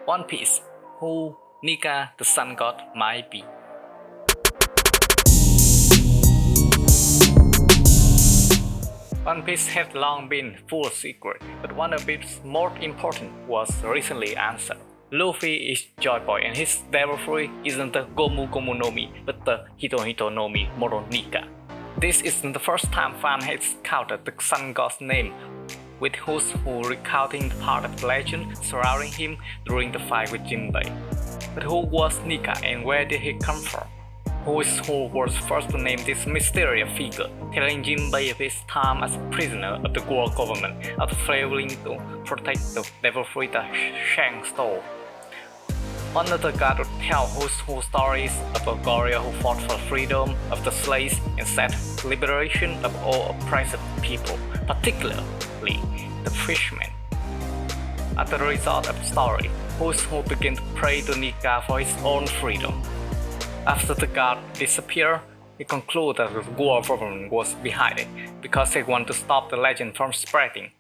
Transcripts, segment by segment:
One Piece, who Nika the Sun God might be. One Piece had long been full secret, but one of its most important was recently answered. Luffy is Joy Boy and his devil fruit isn't the Gomu Gomu no Mi, but the Hito no Mi Moro Nika. This isn't the first time fan has counted the Sun God's name, with who recounting part of the legend surrounding him during the fight with Jinbei. But who was Nika and where did he come from? Who was first to name this mysterious figure, telling Jinbei of his time as a prisoner of the world government after failing to protect the devil fruit that Shang stole? Another god would tell who stories of a warrior who fought for freedom of the slaves and set liberation of all oppressed people, particularly the fishermen. As a result of the story, who began to pray to Nika for his own freedom. After the god disappeared, he concluded that the world government was behind it because they wanted to stop the legend from spreading.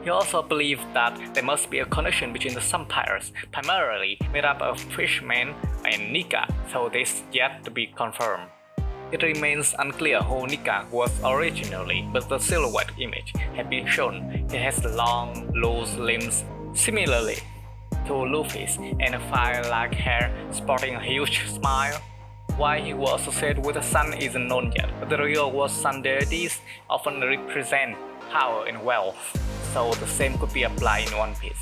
He also believed that there must be a connection between the Sun Pirates, primarily made up of fishermen, and Nika, though this is yet to be confirmed. It remains unclear who Nika was originally, but the silhouette image had been shown. He has long, loose limbs, similarly to Luffy's, and a fire-like hair, sporting a huge smile. Why he was associated with the sun isn't known yet, but the real world sun deities often represent power and wealth, so the same could be applied in One Piece.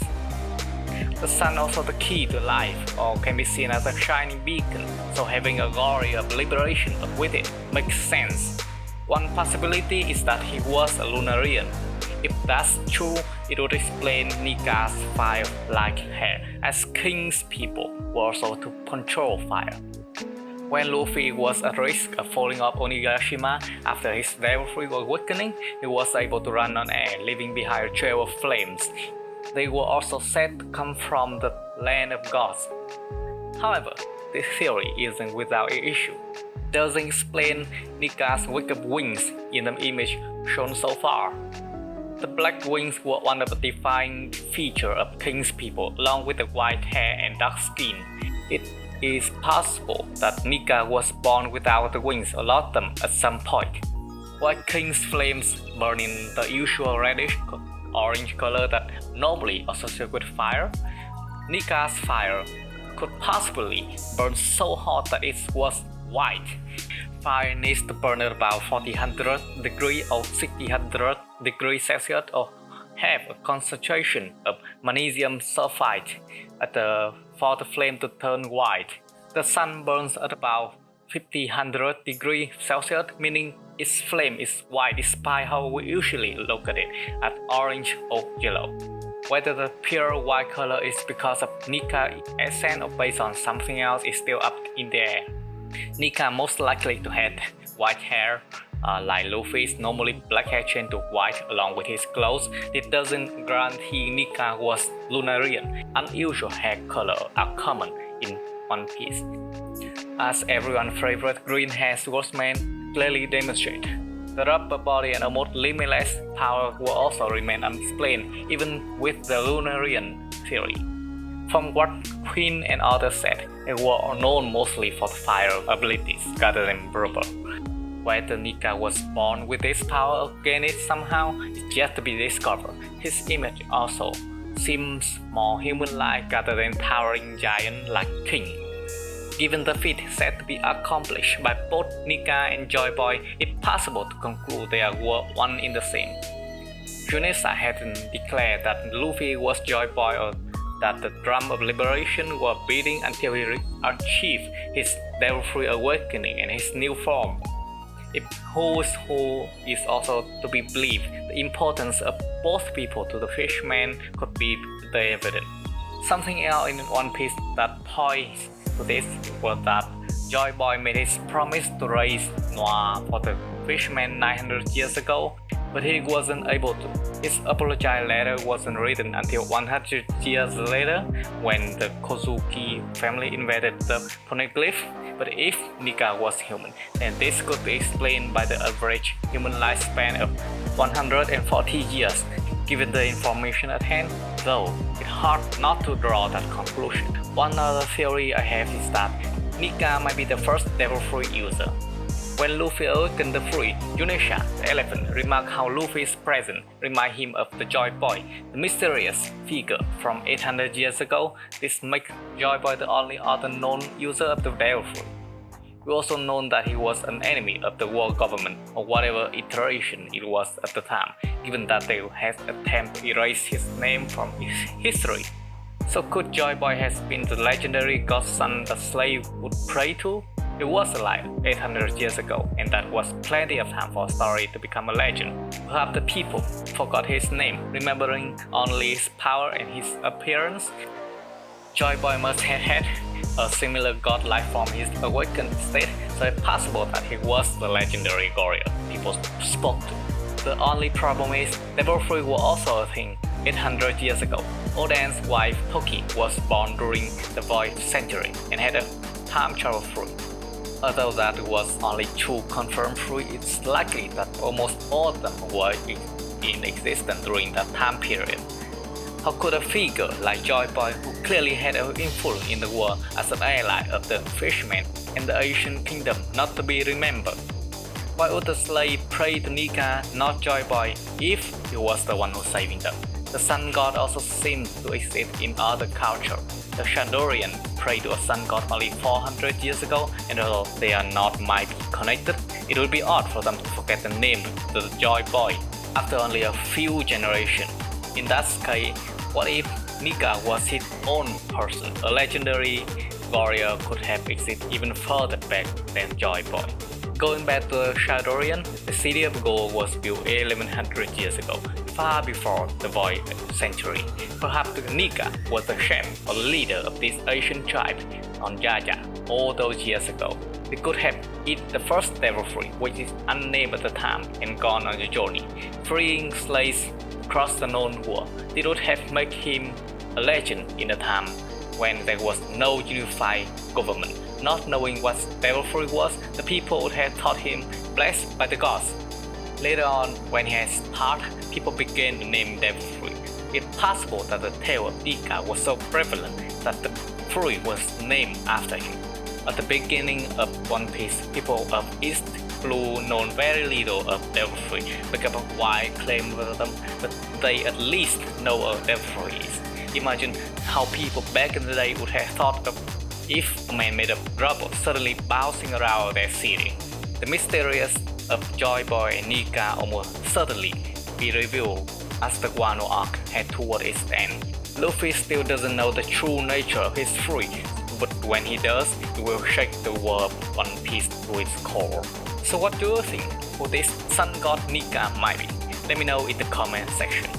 The sun also the key to life, or can be seen as a shining beacon, so having a glory of liberation with it makes sense. One possibility is that he was a Lunarian. If that's true, it would explain Nika's fire-like hair, as king's people were also to control fire. When Luffy was at risk of falling off Onigashima after his devil fruit awakening, he was able to run on air, leaving behind a trail of flames. They were also said to come from the land of gods. However, this theory isn't without issue. It doesn't explain Nika's wicked wings in the image shown so far. The black wings were one of the defining features of king's people, along with the white hair and dark skin. It is possible that Nika was born without the wings or lost them at some point. While king's flames burn in the usual reddish orange color that normally associated with fire, Nika's fire could possibly burn so hot that it was white. Fire needs to burn at about 4000 degrees or 6000 degrees Celsius or have a concentration of magnesium sulfide for the flame to turn white. The sun burns at about 5000 degrees Celsius, meaning its flame is white despite how we usually look at it as orange or yellow. Whether the pure white color is because of Nika essence or based on something else is still up in the air. Nika most likely to have white hair, like Luffy's normally black hair changed to white along with his clothes. It doesn't guarantee Nika was Lunarian. Unusual hair color are common in One Piece, as everyone's favorite green-haired swordsman clearly demonstrate. The rubber body and almost limitless power will also remain unexplained even with the Lunarian theory. From what Queen and others said, they were known mostly for fire abilities rather than rubber. Whether Nika was born with this power or gained it somehow is yet to be discovered. His image also seems more human-like rather than towering giant like King. Given the feat said to be accomplished by both Nika and Joy Boy, it's possible to conclude they were one in the same. Junessa hadn't declared that Luffy was Joy Boy or that the drum of liberation were beating until he achieved his devil fruit awakening and his new form. If who is also to be believed, the importance of both people to the fisherman could be evident. Something else in One Piece that points to this was that Joy Boy made his promise to raise Noir for the fisherman 900 years ago, but he wasn't able to. His apology letter wasn't written until 100 years later when the Kozuki family invaded the poneglyph. But if Nika was human, then this could be explained by the average human lifespan of 140 years. Given the information at hand, though, it's hard not to draw that conclusion. One other theory I have is that Nika might be the first Devil Fruit user. When Luffy awakened the fruit, Yunisha, the elephant, remarked how Luffy's presence reminded him of the Joy Boy, the mysterious figure from 800 years ago. This makes Joy Boy the only other known user of the Devil Fruit. We also know that he was an enemy of the world government, or whatever iteration it was at the time, given that they had attempted to erase his name from history. So could Joy Boy have been the legendary godson the slave would pray to? He was alive 800 years ago, and that was plenty of time for a story to become a legend. Perhaps the people forgot his name, remembering only his power and his appearance. Joy Boy must have had a similar godlike form in his awakened state, so it's possible that he was the legendary warrior people spoke to. The only problem is, Devil Fruit was also a thing 800 years ago. Oden's wife Toki was born during the Void Century and had a time travel fruit. Although that was only two confirmed fruit, it's likely that almost all of them were in existence during that time period. How could a figure like Joy Boy, who clearly had an influence in the world as an ally of the fishermen and the Asian kingdom, not to be remembered? Why would the slave pray to Nika, not Joy Boy, if he was the one who saving them? The sun god also seems to exist in other cultures. The Shadorian prayed to a sun god only 400 years ago, and although they are not might be connected, it would be odd for them to forget the name of the Joy Boy after only a few generations. In that case, what if Nika was his own person? A legendary warrior could have existed even further back than Joy Boy. Going back to the Shadorian, the city of Gold was built 1100 years ago, far before the Void Century. Perhaps Nika was the chef or leader of this Asian tribe on Jaja all those years ago. They could have eaten the first Devil Fruit, which is unnamed at the time, and gone on the journey, freeing slaves across the known world. They would have made him a legend in a time when there was no unified government. Not knowing what Devil Fruit was, the people would have thought him blessed by the gods. Later on, when he had started, people began to name Devil Fruit. It's possible that the tale of Nika was so prevalent that the fruit was named after him. At the beginning of One Piece, people of East Blue know very little of Devil Fruit because of why claim them, but they at least know what Devil Fruit is. Imagine how people back in the day would have thought of if a man made of rubber suddenly bouncing around their city. The mysterious of Joy Boy and Nika almost certainly be revealed as the Wano arc heads toward its end. Luffy still doesn't know the true nature of his fruit, but when he does, it will shake the world of One Piece to its core. So what do you think who this sun god Nika might be? Let me know in the comment section.